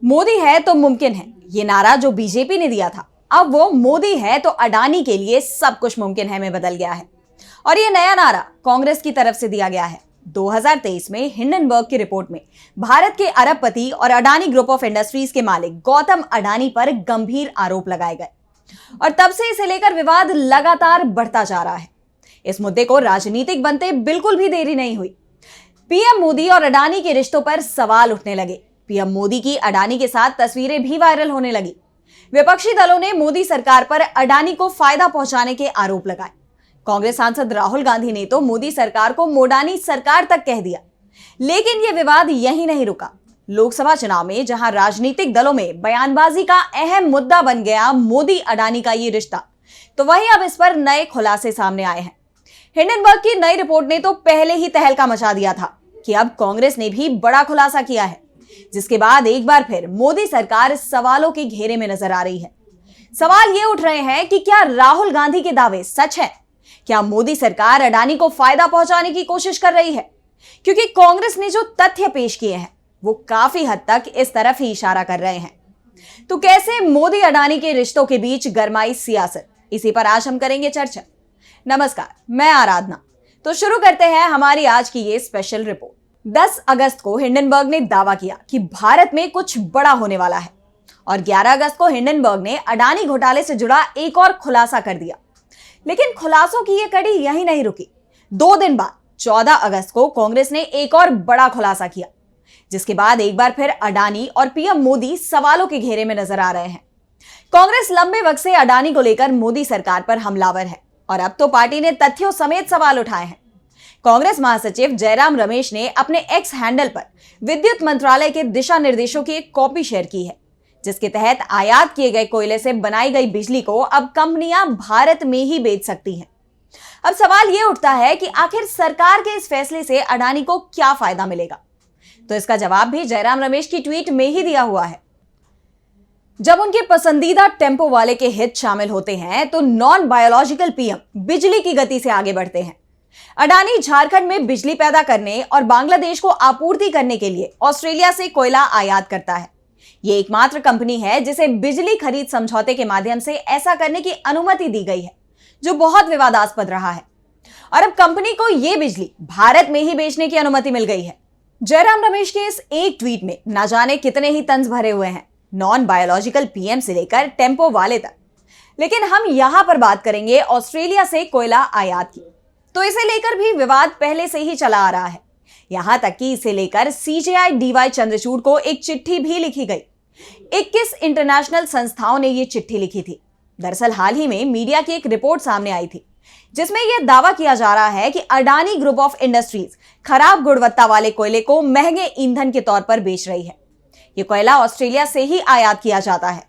मोदी है तो मुमकिन है, ये नारा जो बीजेपी ने दिया था, अब वो मोदी है तो अडानी के लिए सब कुछ मुमकिन है में बदल गया है। और ये नया नारा कांग्रेस की तरफ से दिया गया है। 2023 में हिंडनबर्ग की रिपोर्ट में भारत के अरबपति और अडानी ग्रुप ऑफ इंडस्ट्रीज के मालिक गौतम अडानी पर गंभीर आरोप लगाए गए और तब से इसे लेकर विवाद लगातार बढ़ता जा रहा है। इस मुद्दे को राजनीतिक बनते बिल्कुल भी देरी नहीं हुई। पीएम मोदी और अडानी के रिश्तों पर सवाल उठने लगे। पीएम मोदी की अडानी के साथ तस्वीरें भी वायरल होने लगी। विपक्षी दलों ने मोदी सरकार पर अडानी को फायदा पहुंचाने के आरोप लगाए। कांग्रेस सांसद राहुल गांधी ने तो मोदी सरकार को मोडानी सरकार तक कह दिया। लेकिन यह विवाद यहीं नहीं रुका। लोकसभा चुनाव में जहां राजनीतिक दलों में बयानबाजी का अहम मुद्दा बन गया मोदी अडानी का ये रिश्ता, तो वहीं अब इस पर नए खुलासे सामने आए हैं। हिंडनबर्ग की नई रिपोर्ट ने तो पहले ही तहलका मचा दिया था कि अब कांग्रेस ने भी बड़ा खुलासा किया है, जिसके बाद एक बार फिर मोदी सरकार सवालों के घेरे में नजर आ रही है। सवाल ये उठ रहे हैं कि क्या राहुल गांधी के दावे सच हैं? क्या मोदी सरकार अडानी को फायदा पहुंचाने की कोशिश कर रही है? क्योंकि कांग्रेस ने जो तथ्य पेश किए हैं वो काफी हद तक इस तरफ ही इशारा कर रहे हैं। तो कैसे मोदी अडानी के रिश्तों के बीच गरमाई सियासत, इसी पर आज हम करेंगे चर्चा। नमस्कार, मैं आराधना। तो शुरू करते हैं हमारी आज की ये स्पेशल रिपोर्ट। 10 अगस्त को हिंडनबर्ग ने दावा किया कि भारत में कुछ बड़ा होने वाला है और 11 अगस्त को हिंडनबर्ग ने अडानी घोटाले से जुड़ा एक और खुलासा कर दिया। लेकिन खुलासों की ये कड़ी यहीं नहीं रुकी। 2 दिन बाद 14 अगस्त को कांग्रेस ने एक और बड़ा खुलासा किया, जिसके बाद एक बार फिर अडानी और पीएम मोदी सवालों के घेरे में नजर आ रहे हैं। कांग्रेस लंबे वक्त से अडानी को लेकर मोदी सरकार पर हमलावर है और अब तो पार्टी ने तथ्यों समेत सवाल उठाए हैं। कांग्रेस महासचिव जयराम रमेश ने अपने एक्स हैंडल पर विद्युत मंत्रालय के दिशा निर्देशों की एक कॉपी शेयर की है, जिसके तहत आयात किए गए कोयले से बनाई गई बिजली को अब कंपनियां भारत में ही बेच सकती हैं। अब सवाल यह उठता है कि आखिर सरकार के इस फैसले से अडानी को क्या फायदा मिलेगा? तो इसका जवाब भी जयराम रमेश की ट्वीट में ही दिया हुआ है। जब उनके पसंदीदा टेम्पो वाले के हित शामिल होते हैं तो नॉन बायोलॉजिकल पीएम बिजली की गति से आगे बढ़ते हैं। अडानी झारखंड में बिजली पैदा करने और बांग्लादेश को आपूर्ति करने के लिए ऑस्ट्रेलिया से कोयला आयात करता है। यह एकमात्र कंपनी है जिसे बिजली खरीद समझौते के माध्यम से ऐसा करने की अनुमति दी गई है, जो बहुत विवादास्पद रहा है। और अब कंपनी को यह बिजली भारत में ही बेचने की अनुमति मिल गई है। जयराम रमेश के इस एक ट्वीट में न जाने कितने ही तंज भरे हुए हैं, नॉन बायोलॉजिकल पीएम से लेकर टेम्पो वाले तक। लेकिन हम यहां पर बात करेंगे ऑस्ट्रेलिया से कोयला आयात की। तो इसे लेकर भी विवाद पहले से ही चला आ रहा है। यहां तक कि इसे लेकर सीजेआई डीवाई चंद्रचूड़ को एक चिट्ठी भी लिखी गई। 21 इंटरनेशनल संस्थाओं ने यह चिट्ठी लिखी थी। दरअसल हाल ही में मीडिया की एक रिपोर्ट सामने आई थी, जिसमें यह दावा किया जा रहा है कि अडानी ग्रुप ऑफ इंडस्ट्रीज खराब गुणवत्ता वाले कोयले को महंगे ईंधन के तौर पर बेच रही है। यह कोयला ऑस्ट्रेलिया से ही आयात किया जाता है,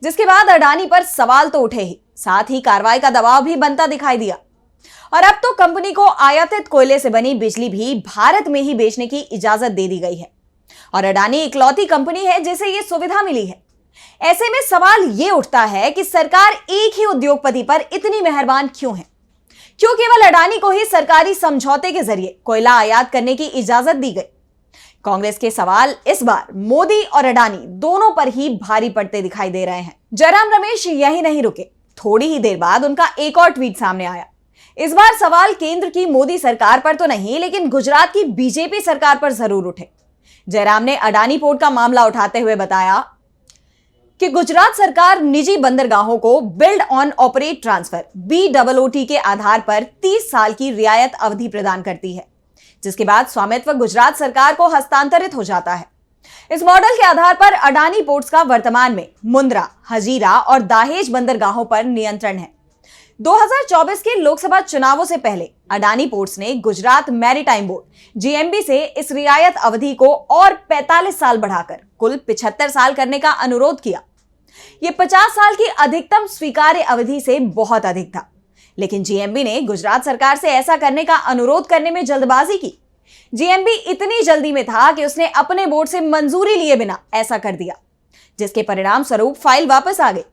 जिसके बाद अडानी पर सवाल तो उठे ही, साथ ही कार्रवाई का दबाव भी बनता दिखाई दिया। और अब तो कंपनी को आयातित कोयले से बनी बिजली भी भारत में ही बेचने की इजाजत दे दी गई है और अडानी इकलौती कंपनी है जिसे यह सुविधा मिली है। ऐसे में सवाल यह उठता है कि सरकार एक ही उद्योगपति पर इतनी मेहरबान क्यों है? क्यों केवल अडानी को ही सरकारी समझौते के जरिए कोयला आयात करने की इजाजत दी गई? कांग्रेस के सवाल इस बार मोदी और अडानी दोनों पर ही भारी पड़ते दिखाई दे रहे हैं। जयराम रमेश यही नहीं रुके। थोड़ी ही देर बाद उनका एक और ट्वीट सामने आया। इस बार सवाल केंद्र की मोदी सरकार पर तो नहीं, लेकिन गुजरात की बीजेपी सरकार पर जरूर उठे। जयराम ने अडानी पोर्ट का मामला उठाते हुए बताया कि गुजरात सरकार निजी बंदरगाहों को build on operate transfer BOOT के आधार पर 30 साल की रियायत अवधि प्रदान करती है, जिसके बाद स्वामित्व गुजरात सरकार को हस्तांतरित हो जाता है। इस मॉडल के आधार पर अडानी पोर्ट्स का वर्तमान में मुंद्रा, हजीरा और दाहेज बंदरगाहों पर नियंत्रण है। 2024 के लोकसभा चुनावों से पहले अडानी पोर्ट्स ने गुजरात मैरीटाइम बोर्ड GMB से इस रियायत अवधि को और 45 साल बढ़ाकर कुल 75 साल करने का अनुरोध किया। यह 50 साल की अधिकतम स्वीकार्य अवधि से बहुत अधिक था, लेकिन GMB ने गुजरात सरकार से ऐसा करने का अनुरोध करने में जल्दबाजी की। GMB इतनी जल्दी में था कि उसने अपने बोर्ड से मंजूरी लिए बिना ऐसा कर दिया, जिसके परिणाम स्वरूप फाइल वापस आ गई।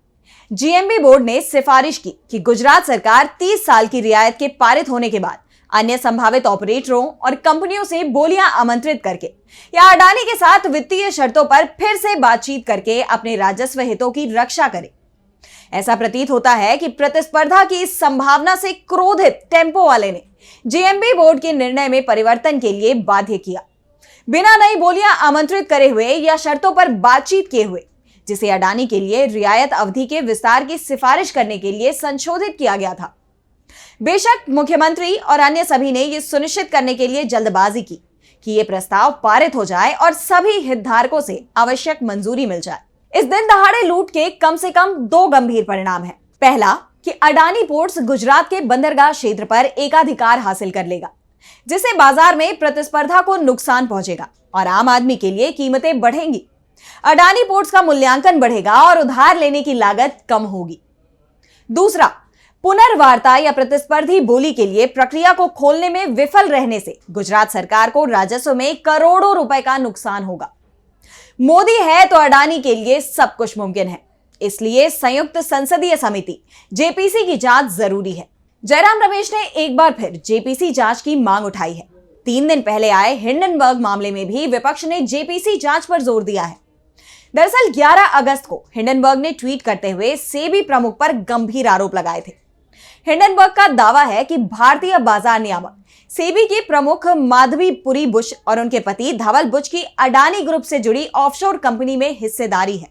GMB बोर्ड ने सिफारिश की कि गुजरात सरकार 30 साल की रियायत के पारित होने के बाद अन्य संभावित ऑपरेटरों और कंपनियों से बोलियां आमंत्रित करके या अडानी के साथ वित्तीय शर्तों पर फिर से बातचीत करके अपने राजस्व हितों की रक्षा करे। ऐसा प्रतीत होता है कि प्रतिस्पर्धा की इस संभावना से क्रोधित टेम्पो वाले ने जेएमबी बोर्ड के निर्णय में परिवर्तन के लिए बाध्य किया, बिना नई बोलियां आमंत्रित करे हुए या शर्तों पर बातचीत किए हुए, जिसे अडानी के लिए रियायत अवधि के विस्तार की सिफारिश करने के लिए संशोधित किया गया था। बेशक मुख्यमंत्री और अन्य सभी ने यह सुनिश्चित करने के लिए जल्दबाजी की कि यह प्रस्ताव पारित हो जाए और सभी हितधारकों से आवश्यक मंजूरी मिल जाए। इस दिन दहाड़े लूट के कम से कम 2 गंभीर परिणाम हैं। पहला कि अडानी पोर्ट्स गुजरात के बंदरगाह क्षेत्र पर एकाधिकार हासिल कर लेगा, जिससे बाजार में प्रतिस्पर्धा को नुकसान पहुंचेगा और आम आदमी के लिए कीमतें बढ़ेंगी। अडानी पोर्ट्स का मूल्यांकन बढ़ेगा और उधार लेने की लागत कम होगी। दूसरा, पुनर्वार्ता या प्रतिस्पर्धी बोली के लिए प्रक्रिया को खोलने में विफल रहने से गुजरात सरकार को राजस्व में करोड़ों रुपए का नुकसान होगा। मोदी है तो अडानी के लिए सब कुछ मुमकिन है, इसलिए संयुक्त संसदीय समिति जेपीसी की जांच जरूरी है। जयराम रमेश ने एक बार फिर जेपीसी जांच की मांग उठाई है। 3 दिन पहले आए हिंडनबर्ग मामले में भी विपक्ष ने जेपीसी जांच पर जोर दिया है। दरअसल 11 अगस्त को हिंडनबर्ग ने ट्वीट करते हुए सेबी प्रमुख पर गंभीर आरोप लगाए थे। हिंडनबर्ग का दावा है कि भारतीय बाजार नियामक सेबी की प्रमुख माधवी पुरी बुश और उनके पति धवल बुच की अडानी ग्रुप से जुड़ी ऑफशोर कंपनी में हिस्सेदारी है।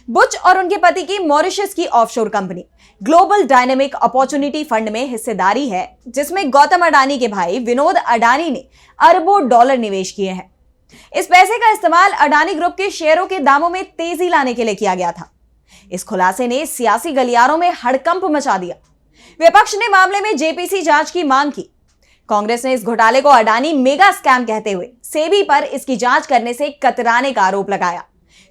बुच और उनके पति की मॉरिशस की offshore company global dynamic opportunity fund में हिस्सेदारी है, जिसमें गौतम अडानी के भाई विनोद अडानी ने अरबों डॉलर निवेश किए हैं। इस पैसे का इस्तेमाल अडानी ग्रुप के शेयरों के दामों में तेजी लाने के लिए किया गया था। इस खुलासे ने सियासी गलियारों में हड़कंप मचा दिया। विपक्ष ने मामले में जेपीसी जांच की मांग की। कांग्रेस ने इस घोटाले को अडानी मेगा स्कैम कहते हुए सेबी पर इसकी जांच करने से कतराने का आरोप लगाया।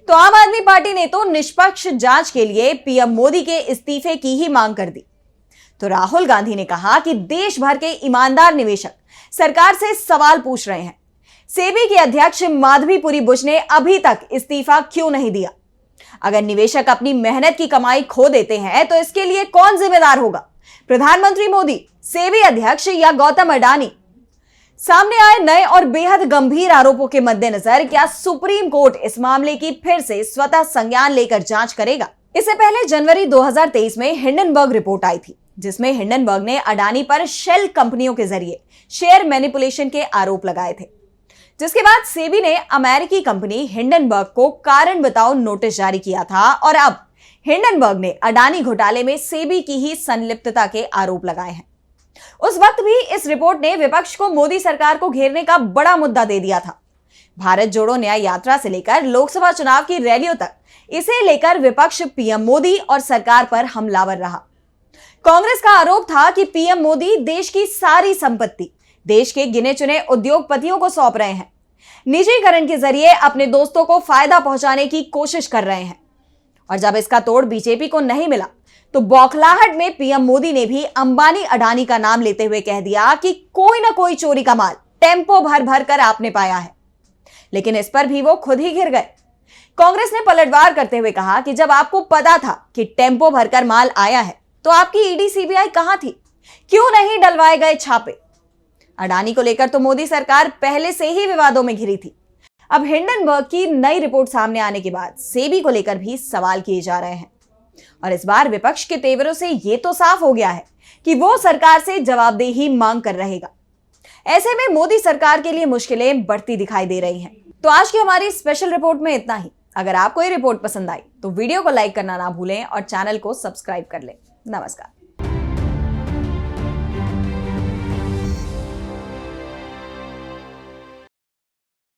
तो आम आदमी पार्टी ने तो निष्पक्ष जांच के लिए पीएम मोदी के इस्तीफे की ही मांग कर दी। तो राहुल गांधी ने कहा कि देश भर के ईमानदार निवेशक सरकार से सवाल पूछ रहे हैं, सेबी की अध्यक्ष माधवी पुरी बुश ने अभी तक इस्तीफा क्यों नहीं दिया? अगर निवेशक अपनी मेहनत की कमाई खो देते हैं तो इसके लिए कौन जिम्मेदार होगा? प्रधानमंत्री मोदी, सेबी अध्यक्ष या गौतम अडानी? सामने आए नए और बेहद गंभीर आरोपों के मद्देनजर क्या सुप्रीम कोर्ट इस मामले की फिर से स्वतः संज्ञान लेकर जांच करेगा? इससे पहले जनवरी 2023 में हिंडनबर्ग रिपोर्ट आई थी, जिसमें हिंडनबर्ग ने अडानी पर शेल कंपनियों के जरिए शेयर मैनिपुलेशन के आरोप लगाए थे, जिसके बाद सेबी ने अमेरिकी कंपनी हिंडनबर्ग को कारण बताओ नोटिस जारी किया था और अब हिंडनबर्ग ने अडानी घोटाले में सेबी की ही संलिप्तता के आरोप लगाए हैं। उस वक्त भी इस रिपोर्ट ने विपक्ष को मोदी सरकार को घेरने का बड़ा मुद्दा दे दिया था। भारत जोड़ो न्याय यात्रा से लेकर लोकसभा चुनाव की रैलियों तक इसे लेकर विपक्ष पीएम मोदी और सरकार पर हमलावर रहा। कांग्रेस का आरोप था कि पीएम मोदी देश की सारी संपत्ति देश के गिने चुने उद्योगपतियों को सौंप रहे हैं, निजीकरण के जरिए अपने दोस्तों को फायदा पहुंचाने की कोशिश कर रहे हैं। और जब इसका तोड़ बीजेपी को नहीं मिला तो बौखलाहट में पीएम मोदी ने भी अंबानी अडानी का नाम लेते हुए कह दिया कि कोई ना कोई चोरी का माल टेम्पो भर भर कर आपने पाया है। लेकिन इस पर भी वो खुद ही घिर गए। कांग्रेस ने पलटवार करते हुए कहा कि जब आपको पता था कि टेम्पो भरकर माल आया है तो आपकी ईडी सीबीआई कहां थी? क्यों नहीं डलवाए गए छापे? अडानी को लेकर तो मोदी सरकार पहले से ही विवादों में घिरी थी। अब हिंडनबर्ग की नई रिपोर्ट सामने आने के बाद सेबी को लेकर भी सवाल किए जा रहे हैं और इस बार विपक्ष के तेवरों से यह तो साफ हो गया है कि वो सरकार से जवाबदेही मांग कर रहेगा। ऐसे में मोदी सरकार के लिए मुश्किलें बढ़ती दिखाई दे रही हैं। तो आज की हमारी स्पेशल रिपोर्ट में इतना ही। अगर आपको ये रिपोर्ट पसंद आई तो वीडियो को लाइक करना ना भूलें और चैनल को सब्सक्राइब कर लें। नमस्कार।